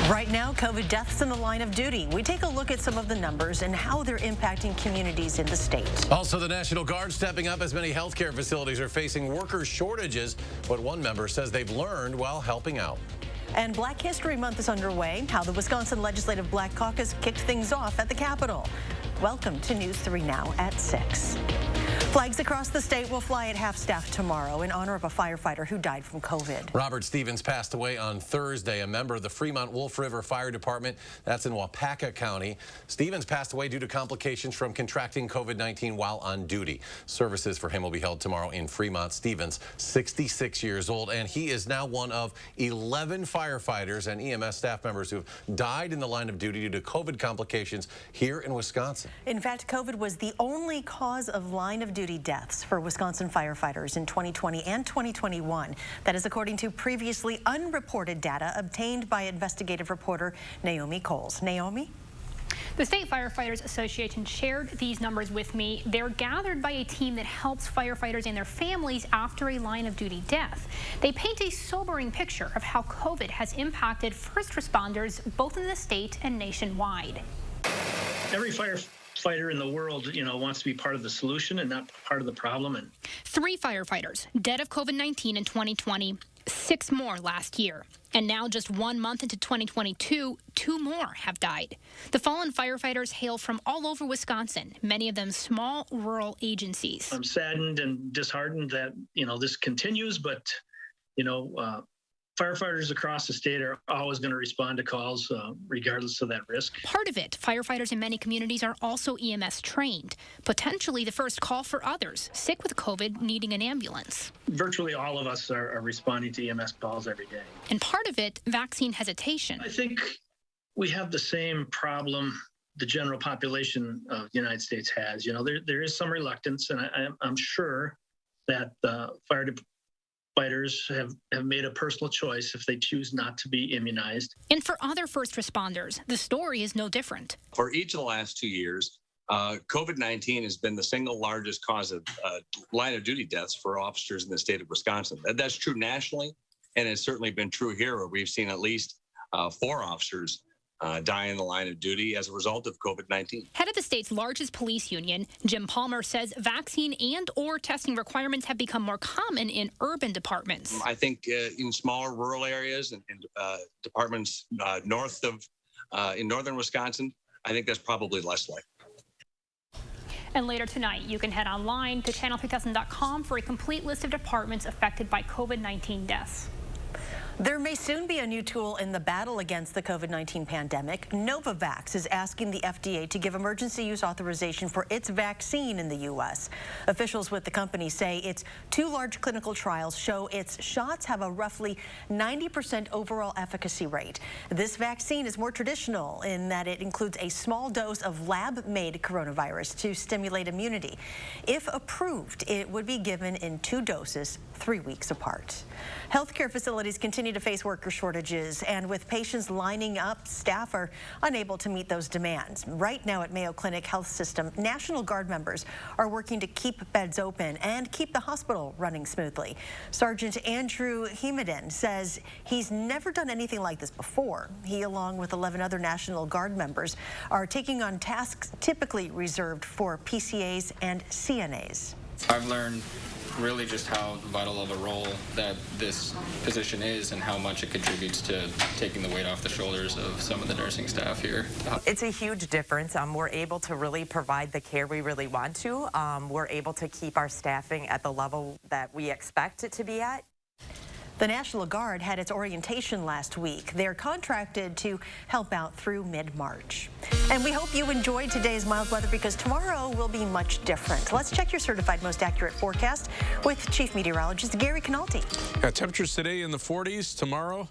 Right now, COVID deaths in the line of duty. We take a look at some of the numbers and how they're impacting communities in the state. Also, the National Guard stepping up as many healthcare facilities are facing worker shortages. What one member says they've learned while helping out. And Black History Month is underway. How the Wisconsin Legislative Black Caucus kicked things off at the Capitol. Welcome to News 3 Now at 6. Flags across the state will fly at half-staff tomorrow in honor of a firefighter who died from COVID. Robert Stevens passed away on Thursday, a member of the Fremont Wolf River Fire Department. That's in Waupaca County. Stevens passed away due to complications from contracting COVID-19 while on duty. Services for him will be held tomorrow in Fremont. Stevens, 66 years old, and he is now one of 11 firefighters and EMS staff members who have died in the line of duty due to COVID complications here in Wisconsin. In fact, COVID was the only cause of line of duty deaths for Wisconsin firefighters in 2020 and 2021. That is according to previously unreported data obtained by investigative reporter Naomi Coles. Naomi? The State Firefighters Association shared these numbers with me. They're gathered by a team that helps firefighters and their families after a line of duty death. They paint a sobering picture of how COVID has impacted first responders both in the state and nationwide. Every firefighter in the world, wants to be part of the solution and not part of the problem. And 3 firefighters dead of COVID-19 in 2020, 6 more last year. And now just 1 month into 2022, 2 more have died. The fallen firefighters hail from all over Wisconsin, many of them small rural agencies. I'm saddened and disheartened that, this continues, but, firefighters across the state are always going to respond to calls regardless of that risk. Part of it, firefighters in many communities are also EMS trained, potentially the first call for others sick with COVID needing an ambulance. Virtually all of us are responding to EMS calls every day. And part of it, vaccine hesitation. I think we have the same problem the general population of the United States has. There is some reluctance, and I'm sure that firefighters have made a personal choice if they choose not to be immunized. And for other first responders, the story is no different. For each of the last 2 years, COVID-19 has been the single largest cause of line of duty deaths for officers in the state of Wisconsin. That's true nationally, and it's certainly been true here, where we've seen at least 4 officers die in the line of duty as a result of COVID-19. Head of the state's largest police union, Jim Palmer, says vaccine and or testing requirements have become more common in urban departments. I think in smaller rural areas and departments north of, in northern Wisconsin, I think that's probably less likely. And later tonight, you can head online to channel3000.com for a complete list of departments affected by COVID-19 deaths. There may soon be a new tool in the battle against the COVID-19 pandemic. Novavax is asking the FDA to give emergency use authorization for its vaccine in the U.S. Officials with the company say its 2 large clinical trials show its shots have a roughly 90% overall efficacy rate. This vaccine is more traditional in that it includes a small dose of lab-made coronavirus to stimulate immunity. If approved, it would be given in 2 doses, 3 weeks apart. Healthcare facilities continue to face worker shortages, and with patients lining up, staff are unable to meet those demands. Right now at Mayo Clinic Health System, National Guard members are working to keep beds open and keep the hospital running smoothly. Sergeant Andrew Hemedin says he's never done anything like this before. He, along with 11 other National Guard members, are taking on tasks typically reserved for PCAs and CNAs. I've learned really just how vital of a role that this position is and how much it contributes to taking the weight off the shoulders of some of the nursing staff here. It's a huge difference. We're able to really provide the care we really want to. We're able to keep our staffing at the level that we expect it to be at. The National Guard had its orientation last week. They're contracted to help out through mid-March. And we hope you enjoyed today's mild weather, because tomorrow will be much different. Let's check your certified most accurate forecast with Chief Meteorologist Gary Canalti. Temperatures today in the 40s, tomorrow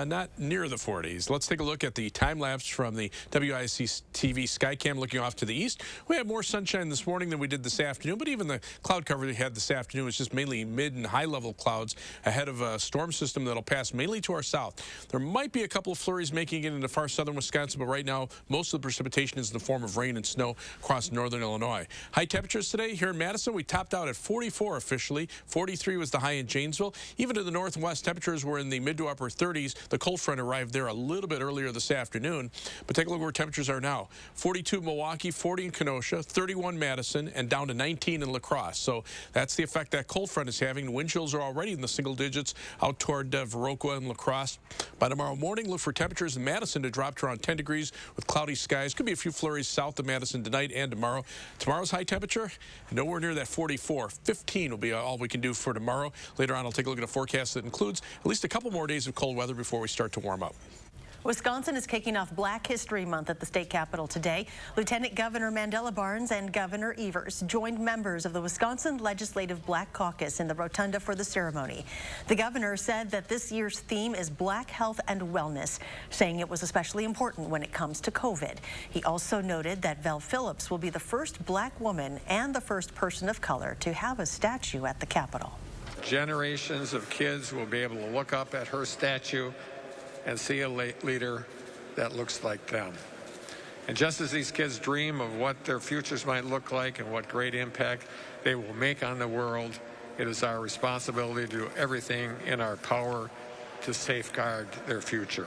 not near the 40s. Let's take a look at the time lapse from the WISC-TV Skycam looking off to the east. We had more sunshine this morning than we did this afternoon, but even the cloud cover we had this afternoon was just mainly mid and high level clouds ahead of a storm system that'll pass mainly to our south. There might be a couple of flurries making it into far southern Wisconsin, but right now most of the precipitation is in the form of rain and snow across northern Illinois. High temperatures today here in Madison, we topped out at 44 officially. 43 was the high in Janesville. Even to the north and west, temperatures were in the mid to upper 30s. The cold front arrived there a little bit earlier this afternoon. But take a look where temperatures are now. 42 Milwaukee, 40 in Kenosha, 31 Madison, and down to 19 in La Crosse. So that's the effect that cold front is having. Wind chills are already in the single digits out toward Viroqua and La Crosse. By tomorrow morning, look for temperatures in Madison to drop to around 10 degrees with cloudy skies. Could be a few flurries south of Madison tonight and tomorrow. Tomorrow's high temperature, nowhere near that 44. 15 will be all we can do for tomorrow. Later on, I'll take a look at a forecast that includes at least a couple more days of cold weather before we start to warm up. Wisconsin is kicking off Black History Month at the state capitol today. Lieutenant Governor Mandela Barnes and Governor Evers joined members of the Wisconsin Legislative Black Caucus in the rotunda for the ceremony. The governor said that this year's theme is Black Health and Wellness, saying it was especially important when it comes to COVID. He also noted that Vel Phillips will be the first Black woman and the first person of color to have a statue at the Capitol. Generations of kids will be able to look up at her statue and see a leader that looks like them. And just as these kids dream of what their futures might look like and what great impact they will make on the world, it is our responsibility to do everything in our power to safeguard their future.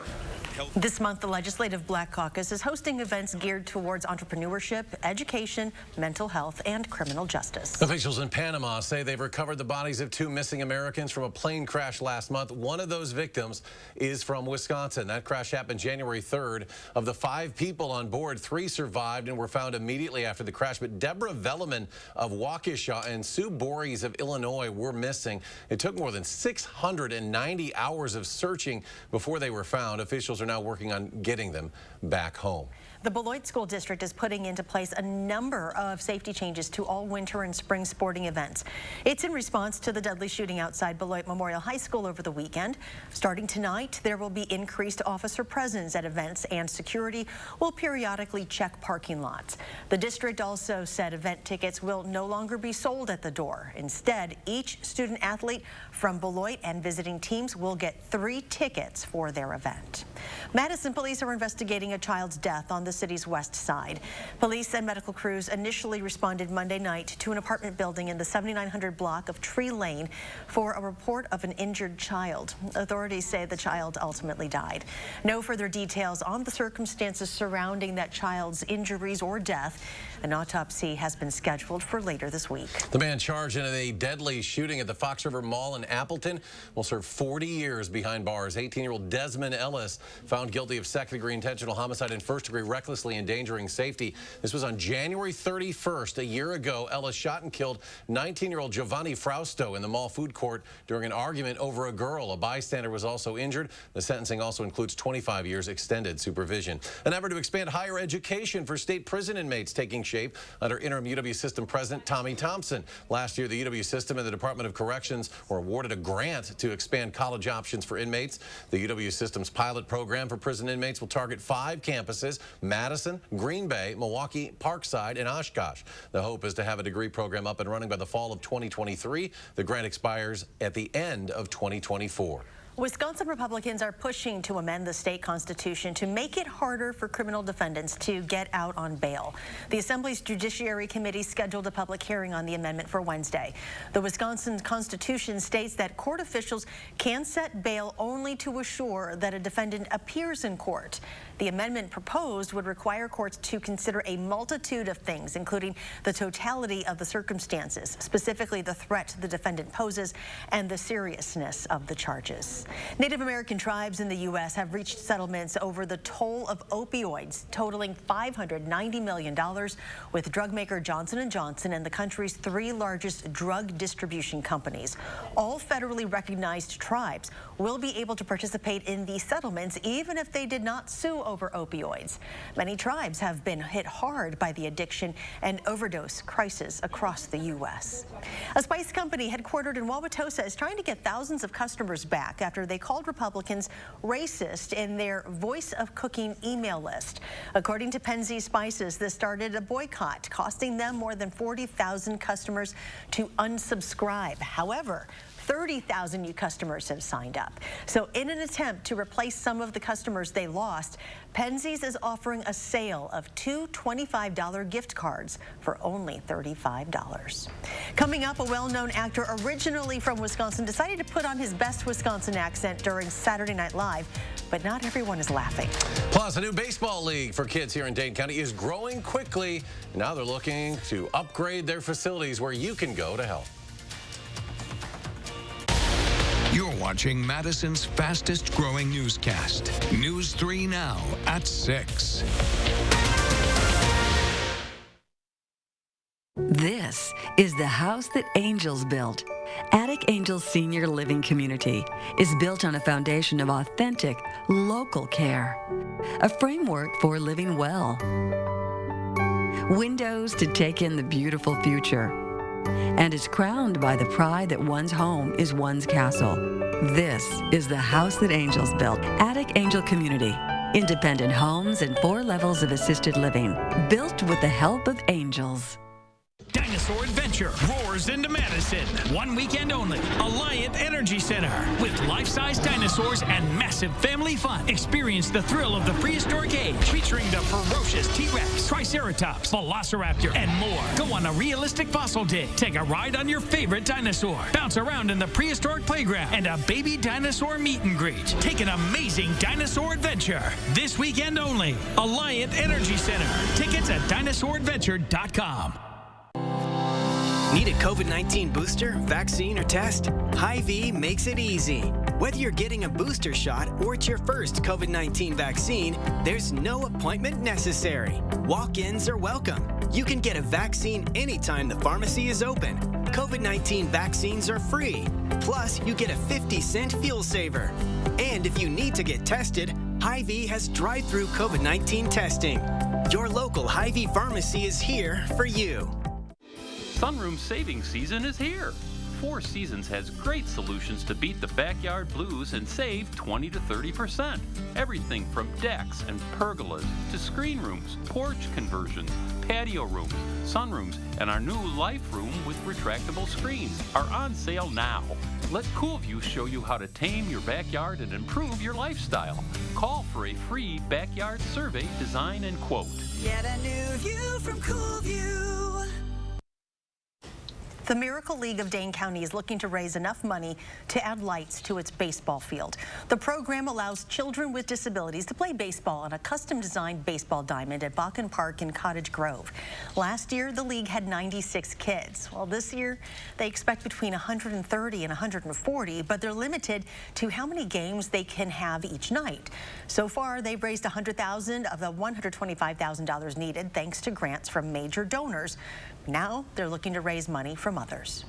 This month, the Legislative Black Caucus is hosting events geared towards entrepreneurship, education, mental health, and criminal justice. Officials in Panama say they've recovered the bodies of 2 missing Americans from a plane crash last month. One of those victims is from Wisconsin. That crash happened January 3rd. Of the 5 people on board, 3 survived and were found immediately after the crash. But Deborah Velleman of Waukesha and Sue Borys of Illinois were missing. It took more than 690 hours of searching before they were found. Officials are now working on getting them back home. The Beloit School District is putting into place a number of safety changes to all winter and spring sporting events. It's in response to the deadly shooting outside Beloit Memorial High School over the weekend. Starting tonight, there will be increased officer presence at events, and security will periodically check parking lots. The district also said event tickets will no longer be sold at the door. Instead, each student athlete from Beloit and visiting teams will get 3 tickets for their event. Madison police are investigating a child's death on the city's west side. Police and medical crews initially responded Monday night to an apartment building in the 7900 block of Tree Lane for a report of an injured child. Authorities say the child ultimately died. No further details on the circumstances surrounding that child's injuries or death. An autopsy has been scheduled for later this week. The man charged in a deadly shooting at the Fox River Mall in Appleton will serve 40 years behind bars. 18-year-old Desmond Ellis found guilty of second-degree intentional homicide and first-degree recklessly endangering safety. This was on January 31st, a year ago. Ellis shot and killed 19-year-old Giovanni Frausto in the mall food court during an argument over a girl. A bystander was also injured. The sentencing also includes 25 years extended supervision. An effort to expand higher education for state prison inmates taking shape under interim UW system president Tommy Thompson. Last year, the UW system and the Department of Corrections were awarded a grant to expand college options for inmates. The UW system's pilot program for prison inmates will target 5 campuses: Madison, Green Bay, Milwaukee, Parkside, and Oshkosh. The hope is to have a degree program up and running by the fall of 2023. The grant expires at the end of 2024. Wisconsin Republicans are pushing to amend the state constitution to make it harder for criminal defendants to get out on bail. The Assembly's Judiciary Committee scheduled a public hearing on the amendment for Wednesday. The Wisconsin Constitution states that court officials can set bail only to assure that a defendant appears in court. The amendment proposed would require courts to consider a multitude of things, including the totality of the circumstances, specifically the threat the defendant poses and the seriousness of the charges. Native American tribes in the U.S. have reached settlements over the toll of opioids, totaling $590 million, with drug maker Johnson & Johnson and the country's 3 largest drug distribution companies. All federally recognized tribes will be able to participate in these settlements, even if they did not sue over opioids. Many tribes have been hit hard by the addiction and overdose crisis across the U.S. A spice company headquartered in Wauwatosa is trying to get thousands of customers back after they called Republicans racist in their Voice of Cooking email list. According to Penzi Spices, this started a boycott, costing them more than 40,000 customers to unsubscribe. However, 30,000 new customers have signed up. So in an attempt to replace some of the customers they lost, Penzies is offering a sale of 2 $25 gift cards for only $35. Coming up, a well-known actor originally from Wisconsin decided to put on his best Wisconsin accent during Saturday Night Live, but not everyone is laughing. Plus, a new baseball league for kids here in Dane County is growing quickly. Now they're looking to upgrade their facilities where you can go to help. You're watching Madison's fastest growing newscast. News 3 now at 6. This is the house that Angels built. Attic Angels Senior Living Community is built on a foundation of authentic, local care. A framework for living well. Windows to take in the beautiful future. And is crowned by the pride that one's home is one's castle. This is the house that Angels built. Attic Angel Community. Independent homes and 4 levels of assisted living. Built with the help of angels. Dinosaur Adventure roars into Madison. 1 weekend only. Alliant Energy Center. With life-size dinosaurs and massive family fun. Experience the thrill of the prehistoric age. Featuring the ferocious T-Rex, Triceratops, Velociraptor, and more. Go on a realistic fossil dig. Take a ride on your favorite dinosaur. Bounce around in the prehistoric playground. And a baby dinosaur meet and greet. Take an amazing dinosaur adventure. This weekend only. Alliant Energy Center. Tickets at dinosauradventure.com. Need a COVID-19 booster, vaccine, or test? Hy-Vee makes it easy. Whether you're getting a booster shot or it's your first COVID-19 vaccine, there's no appointment necessary. Walk-ins are welcome. You can get a vaccine anytime the pharmacy is open. COVID-19 vaccines are free. Plus, you get a 50-cent fuel saver. And if you need to get tested, Hy-Vee has drive-through COVID-19 testing. Your local Hy-Vee pharmacy is here for you. Sunroom savings season is here. Four Seasons has great solutions to beat the backyard blues and save 20 to 30%. Everything from decks and pergolas to screen rooms, porch conversions, patio rooms, sunrooms, and our new life room with retractable screens are on sale now. Let CoolView show you how to tame your backyard and improve your lifestyle. Call for a free backyard survey, design, and quote. Get a new view from CoolView. The Miracle League of Dane County is looking to raise enough money to add lights to its baseball field. The program allows children with disabilities to play baseball on a custom-designed baseball diamond at Bakken Park in Cottage Grove. Last year, the league had 96 kids. Well, this year, they expect between 130 and 140, but they're limited to how many games they can have each night. So far, they've raised $100,000 of the $125,000 needed, thanks to grants from major donors. Now they're looking to raise money from others.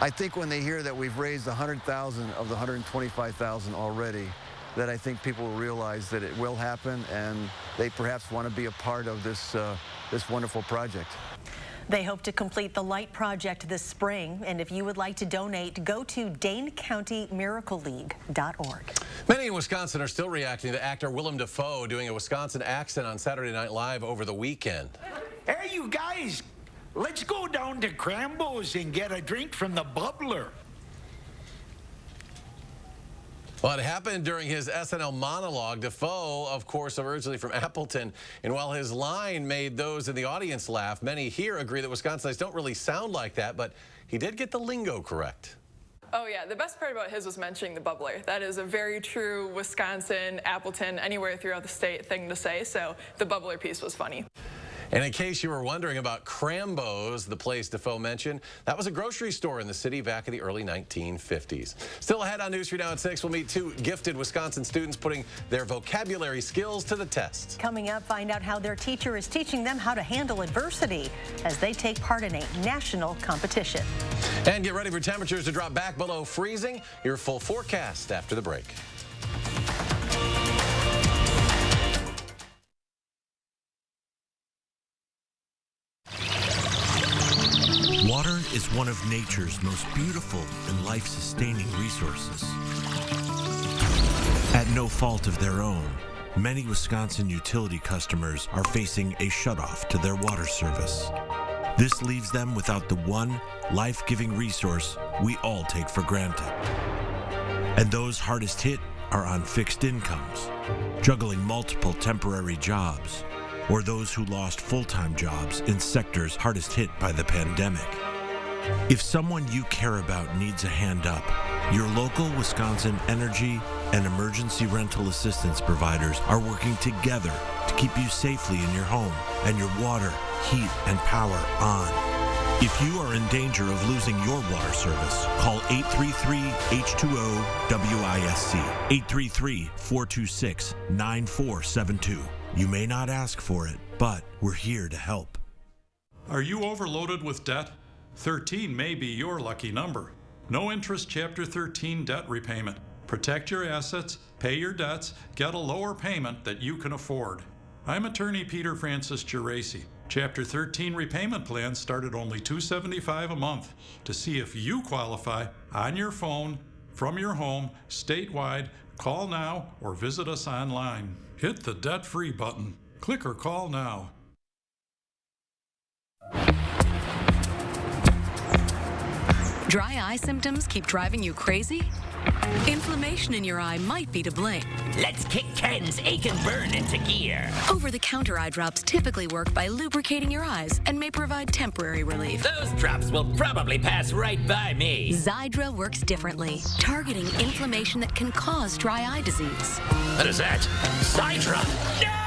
I think when they hear that we've raised $100,000 of the $125,000 already, that I think people will realize that it will happen, and they perhaps want to be a part of this this wonderful project. They hope to complete the light project this spring, and if you would like to donate, go to DaneCountyMiracleLeague.org. Many in Wisconsin are still reacting to actor Willem Dafoe doing a Wisconsin accent on Saturday Night Live over the weekend. Hey, you guys, let's go down to Crambo's and get a drink from the bubbler. Well, it happened during his SNL monologue. Dafoe, of course, originally from Appleton, and while his line made those in the audience laugh, many here agree that Wisconsinites don't really sound like that, but he did get the lingo correct. Oh yeah, the best part about his was mentioning the bubbler. That is a very true Wisconsin, Appleton, anywhere throughout the state thing to say, so the bubbler piece was funny. And in case you were wondering about Crambo's, the place Dafoe mentioned, that was a grocery store in the city back in the early 1950s. Still ahead on News 3 Now at 6, we'll meet 2 gifted Wisconsin students putting their vocabulary skills to the test. Coming up, find out how their teacher is teaching them how to handle adversity as they take part in a national competition. And get ready for temperatures to drop back below freezing. Your full forecast after the break. Water is one of nature's most beautiful and life-sustaining resources. At no fault of their own, many Wisconsin utility customers are facing a shutoff to their water service. This leaves them without the one life-giving resource we all take for granted. And those hardest hit are on fixed incomes, juggling multiple temporary jobs, or those who lost full-time jobs in sectors hardest hit by the pandemic. If someone you care about needs a hand up, your local Wisconsin energy and emergency rental assistance providers are working together to keep you safely in your home and your water, heat, and power on. If you are in danger of losing your water service, call 833-H2O-WISC, 833-426-9472. You may not ask for it, but we're here to help. Are you overloaded with debt? 13 may be your lucky number. No interest Chapter 13 debt repayment. Protect your assets, pay your debts, get a lower payment that you can afford. I'm attorney Peter Francis Geraci. Chapter 13 repayment plans start at only $275 a month. To see if you qualify, on your phone, from your home, statewide, call now or visit us online. Hit the debt-free button. Click or call now. Dry eye symptoms keep driving you crazy? Inflammation in your eye might be to blame. Let's kick Ken's ache and burn into gear. Over-the-counter eye drops typically work by lubricating your eyes and may provide temporary relief. Those drops will probably pass right by me. Xiidra works differently, targeting inflammation that can cause dry eye disease. What is that? Xiidra! No!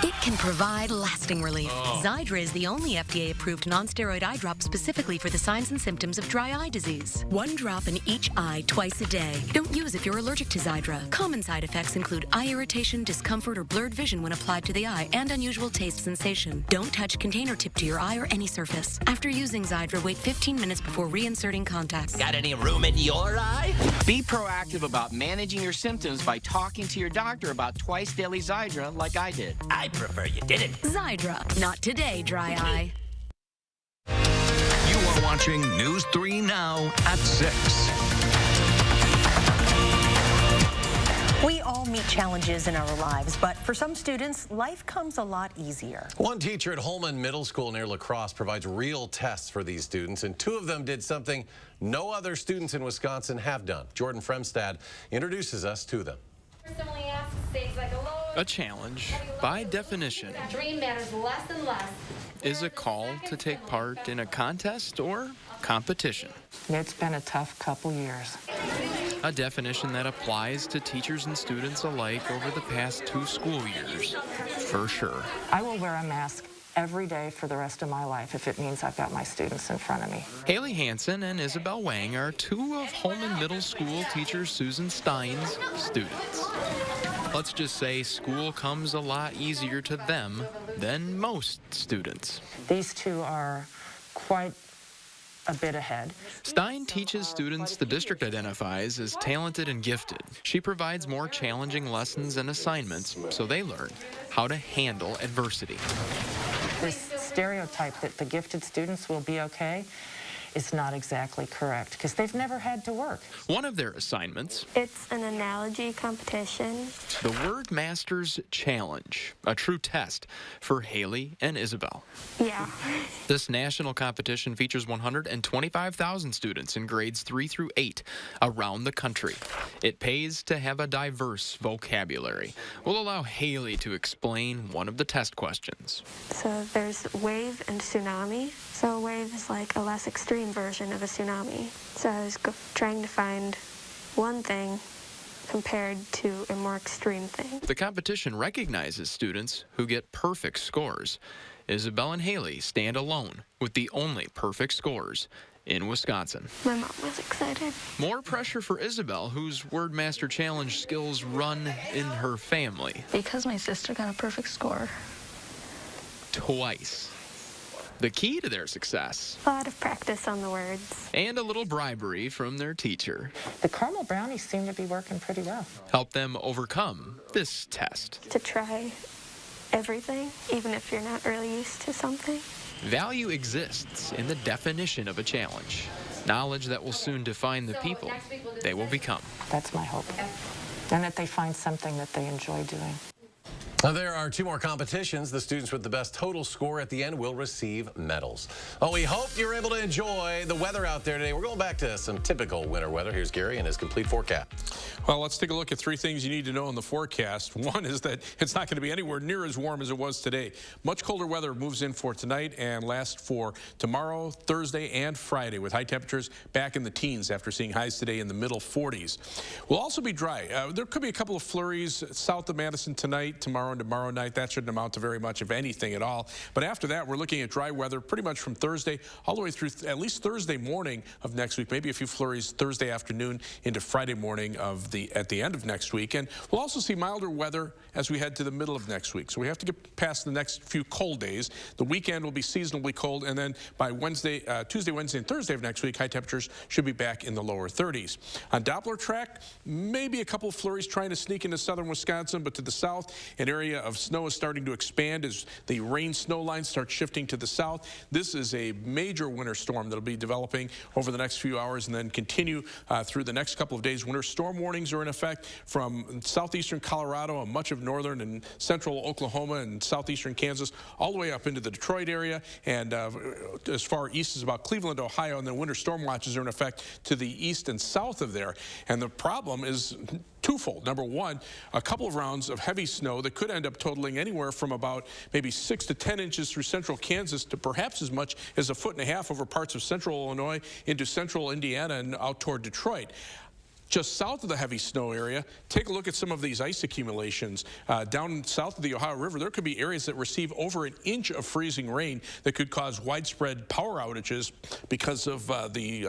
It can provide lasting relief. Xiidra is the only FDA-approved non-steroid eye drop specifically for the signs and symptoms of dry eye disease. 1 drop in each eye twice a day. Don't use if you're allergic to Xiidra. Common side effects include eye irritation, discomfort, or blurred vision when applied to the eye, and unusual taste sensation. Don't touch container tip to your eye or any surface. After using Xiidra, wait 15 minutes before reinserting contacts. Got any room in your eye? Be proactive about managing your symptoms by talking to your doctor about twice daily Xiidra like I did. I prefer you didn't. Xiidra. Not today, dry eye. You are watching News 3 Now at 6. We all meet challenges in our lives, but for some students, life comes a lot easier. One teacher at Holman Middle School near La Crosse provides real tests for these students, and 2 of them did something no other students in Wisconsin have done. Jordan Fremstad introduces us to them. A challenge, by definition, dream matters less and less. is a call to take part in a contest or competition. It's been a tough couple years. A definition that applies to teachers and students alike over the past 2 school years, for sure. I will wear a mask every day for the rest of my life if it means I've got my students in front of me. Haley Hansen and Isabel Wang are 2 of Holman Middle School teacher Susan Stein's students. Let's just say school comes a lot easier to them than most students. These 2 are quite a bit ahead. Stein teaches students the district identifies as talented and gifted. She provides more challenging lessons and assignments so they learn how to handle adversity. This stereotype that the gifted students will be okay is not exactly correct because they've never had to work. One of their assignments, It's an analogy competition. the Word Masters Challenge, a true test for Haley and Isabel. Yeah. This national competition features 125,000 students in grades 3 through 8 around the country. It pays to have a diverse vocabulary. We'll allow Haley to explain one of the test questions. So there's wave and tsunami. So a wave is like a less extreme version of a tsunami. So I was trying to find one thing compared to a more extreme thing. The competition recognizes students who get perfect scores. Isabel and Haley stand alone with the only perfect scores in Wisconsin. My mom was excited. More pressure for Isabel, whose Wordmaster Challenge skills run in her family. Because my sister got a perfect score. Twice. The key to their success. A lot of practice on the words. And a little bribery from their teacher. The caramel brownies seem to be working pretty well. Help them overcome this test. To try everything, even if you're not really used to something. Value exists in the definition of a challenge. Knowledge that will soon define the people they will become. That's my hope. And that they find something that they enjoy doing. There are 2 more competitions. The students with the best total score at the end will receive medals. Well, we hope you're able to enjoy the weather out there today. We're going back to some typical winter weather. Here's Gary and his complete forecast. Well, let's take a look at 3 things you need to know in the forecast. One is that it's not going to be anywhere near as warm as it was today. Much colder weather moves in for tonight and lasts for tomorrow, Thursday, and Friday, with high temperatures back in the teens after seeing highs today in the middle 40s. We'll also be dry. There could be a couple of flurries south of Madison tonight, tomorrow, and tomorrow night. That shouldn't amount to very much, if anything at all. But after that, we're looking at dry weather pretty much from Thursday all the way through at least Thursday morning of next week. Maybe a few flurries Thursday afternoon into Friday morning at the end of next week. And we'll also see milder weather as we head to the middle of next week. So we have to get past the next few cold days. The weekend will be seasonably cold, and then by Tuesday, Wednesday, and Thursday of next week, high temperatures should be back in the lower 30s. On Doppler track, maybe a couple of flurries trying to sneak into southern Wisconsin, but to the south, an area of snow is starting to expand as the rain-snow line starts shifting to the south. This is a major winter storm that will be developing over the next few hours and then continue through the next couple of days. Winter storm warnings are in effect from southeastern Colorado and much of northern and central Oklahoma and southeastern Kansas all the way up into the Detroit area and as far east as about Cleveland, Ohio, and then winter storm watches are in effect to the east and south of there. And the problem is twofold. Number one, a couple of rounds of heavy snow that could end up totaling anywhere from about maybe 6 to 10 inches through central Kansas to perhaps as much as 1.5 feet over parts of central Illinois into central Indiana and out toward Detroit. Just south of the heavy snow area, take a look at some of these ice accumulations. Down south of the Ohio River, there could be areas that receive over 1 inch of freezing rain that could cause widespread power outages because of the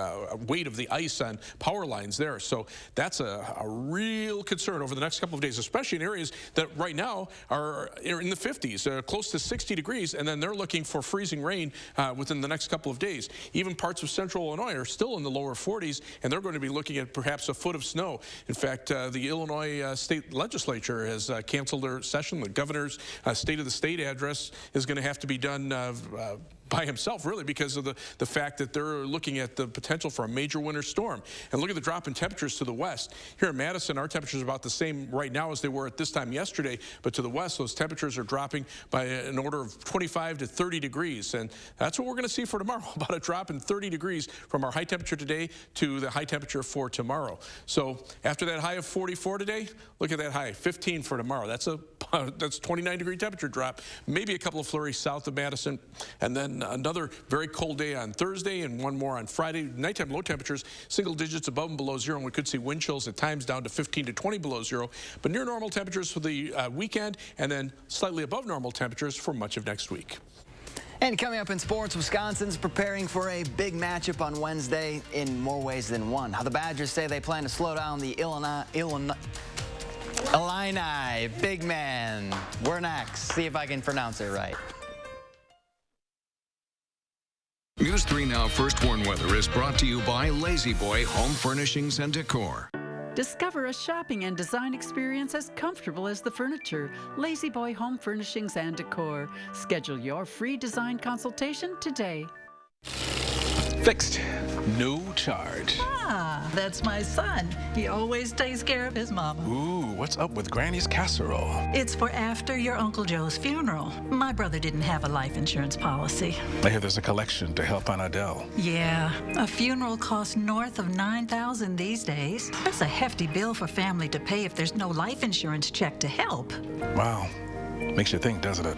weight of the ice on power lines there. So that's a real concern over the next couple of days, especially in areas that right now are in the 50s, close to 60 degrees, and then they're looking for freezing rain within the next couple of days. Even parts of central Illinois are still in the lower 40s, and they're going to be looking at perhaps a foot of snow. In fact, the Illinois state legislature has canceled their session. The governor's State of the State address is going to have to be done by himself, really, because of the fact that they're looking at the potential for a major winter storm. And look at the drop in temperatures to the west. Here in Madison, our temperatures are about the same right now as they were at this time yesterday, but to the west, those temperatures are dropping by an order of 25 to 30 degrees. And that's what we're going to see for tomorrow, about a drop in 30 degrees from our high temperature today to the high temperature for tomorrow. So after that high of 44 today, look at that high, 15 for tomorrow. That's 29-degree temperature drop, maybe a couple of flurries south of Madison, and then another very cold day on Thursday and one more on Friday. Nighttime low temperatures, single digits above and below zero, and we could see wind chills at times down to 15 to 20 below zero, but near normal temperatures for the weekend and then slightly above normal temperatures for much of next week. And coming up in sports, Wisconsin's preparing for a big matchup on Wednesday in more ways than one. How the Badgers say they plan to slow down the Illini big man. We're next. See if I can pronounce it right. News 3 Now First Warn Weather is brought to you by Lazy Boy Home Furnishings and Decor. Discover a shopping and design experience as comfortable as the furniture. Lazy Boy Home Furnishings and Decor. Schedule your free design consultation today. Fixed. No charge. Ah, that's my son. He always takes care of his mama. Ooh, what's up with Granny's casserole? It's for after your Uncle Joe's funeral. My brother didn't have a life insurance policy. I hear there's a collection to help Aunt Adele. Yeah, a funeral costs north of $9,000 these days. That's a hefty bill for family to pay if there's no life insurance check to help. Wow. Makes you think, doesn't it?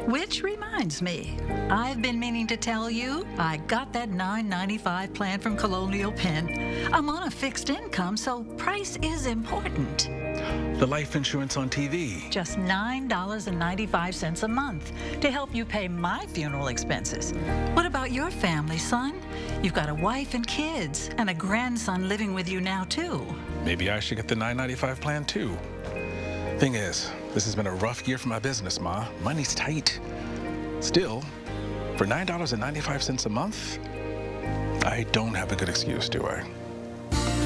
Which reminds me, I've been meaning to tell you, I got that $9.95 plan from Colonial Penn. I'm on a fixed income, so price is important. The life insurance on TV. Just $9.95 a month to help you pay my funeral expenses. What about your family, son? You've got a wife and kids, and a grandson living with you now, too. Maybe I should get the $9.95 plan, too. Thing is, this has been a rough year for my business, Ma. Money's tight. Still, for $9.95 a month, I don't have a good excuse, do I?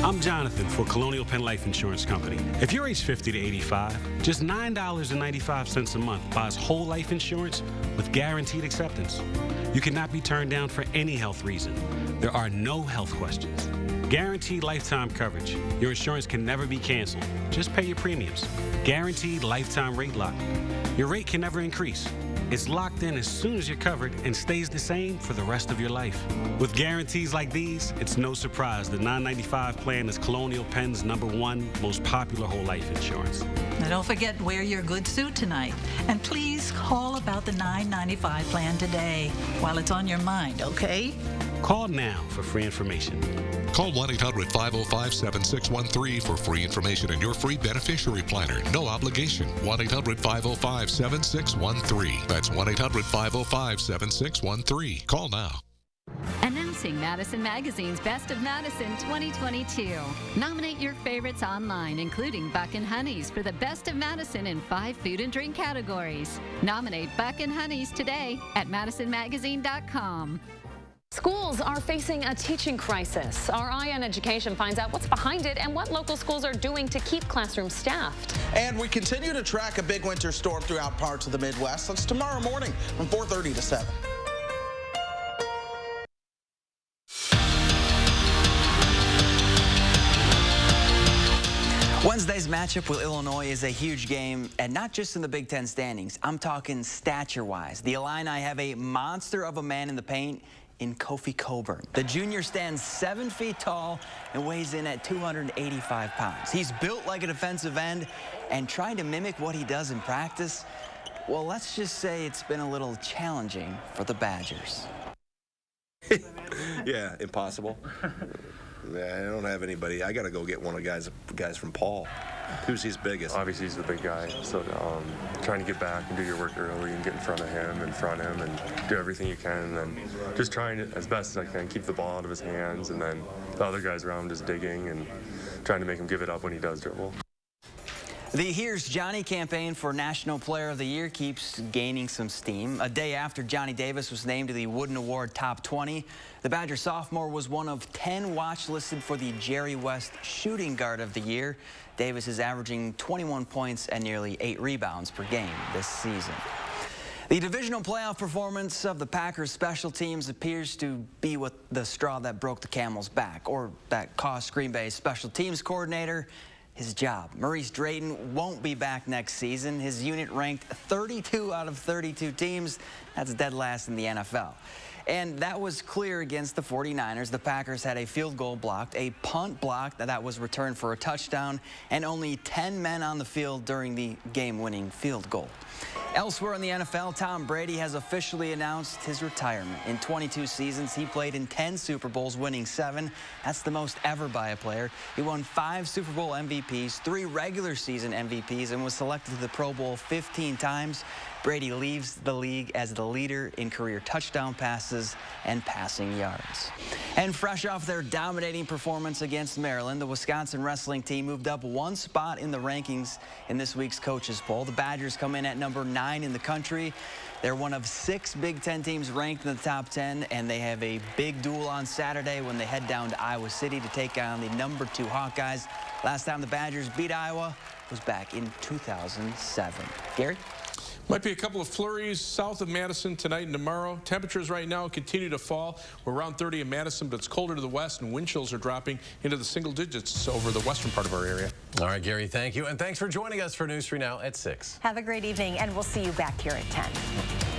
I'm Jonathan for Colonial Penn Life Insurance Company. If you're age 50 to 85, just $9.95 a month buys whole life insurance with guaranteed acceptance. You cannot be turned down for any health reason. There are no health questions. Guaranteed lifetime coverage. Your insurance can never be canceled. Just pay your premiums. Guaranteed lifetime rate lock. Your rate can never increase. It's locked in as soon as you're covered and stays the same for the rest of your life. With guarantees like these, it's no surprise the 995 plan is Colonial Penn's #1 most popular whole life insurance. Now don't forget, wear your good suit tonight. And please call about the 995 plan today while it's on your mind, okay? Call now for free information. Call 1-800-505-7613 for free information and your free beneficiary planner. No obligation. 1-800-505-7613. That's 1-800-505-7613. Call now. Announcing Madison Magazine's Best of Madison 2022. Nominate your favorites online, including Buck and Honey's, for the Best of Madison in 5 food and drink categories. Nominate Buck and Honey's today at madisonmagazine.com. Schools are facing a teaching crisis. Our Eye on Education finds out what's behind it and what local schools are doing to keep classrooms staffed. And we continue to track a big winter storm throughout parts of the Midwest. That's tomorrow morning from 4:30 to 7. Wednesday's matchup with Illinois is a huge game, and not just in the Big Ten standings. I'm talking stature-wise. The Illini have a monster of a man in the paint in Kofi Coburn. The junior stands 7 feet tall and weighs in at 285 pounds. He's built like a defensive end, and trying to mimic what he does in practice, well, let's just say it's been a little challenging for the Badgers. Yeah, impossible. I don't have anybody. I got to go get one of the guys from Paul. Who's his biggest? Obviously, he's the big guy. So trying to get back and do your work early and get in front of him and do everything you can. And then just trying to, as best as I can, keep the ball out of his hands. And then the other guys around just digging and trying to make him give it up when he does dribble. The Here's Johnny campaign for National Player of the Year keeps gaining some steam. A day after Johnny Davis was named to the Wooden Award Top 20, the Badger sophomore was one of 10 watch listed for the Jerry West Shooting Guard of the Year. Davis is averaging 21 points and nearly 8 rebounds per game this season. The divisional playoff performance of the Packers special teams appears to be what the straw that broke the camel's back, or that cost Green Bay's special teams coordinator his job. Maurice Drayton won't be back next season. His unit ranked 32 out of 32 teams. That's dead last in the NFL. And that was clear against the 49ers. The Packers had a field goal blocked, a punt blocked that was returned for a touchdown, and only 10 men on the field during the game-winning field goal. Elsewhere in the NFL, Tom Brady has officially announced his retirement. In 22 seasons, he played in 10 Super Bowls, winning 7. That's the most ever by a player. He won 5 Super Bowl MVPs, 3 regular season MVPs, and was selected to the Pro Bowl 15 times. Brady leaves the league as the leader in career touchdown passes and passing yards. And fresh off their dominating performance against Maryland, the Wisconsin wrestling team moved up 1 spot in the rankings in this week's coaches poll. The Badgers come in at number 9 in the country. They're one of 6 Big Ten teams ranked in the top 10, and they have a big duel on Saturday when they head down to Iowa City to take on the number 2 Hawkeyes. Last time the Badgers beat Iowa was back in 2007. Gary? Might be a couple of flurries south of Madison tonight and tomorrow. Temperatures right now continue to fall. We're around 30 in Madison, but it's colder to the west, and wind chills are dropping into the single digits over the western part of our area. All right, Gary, thank you. And thanks for joining us for News 3 Now at 6. Have a great evening, and we'll see you back here at 10.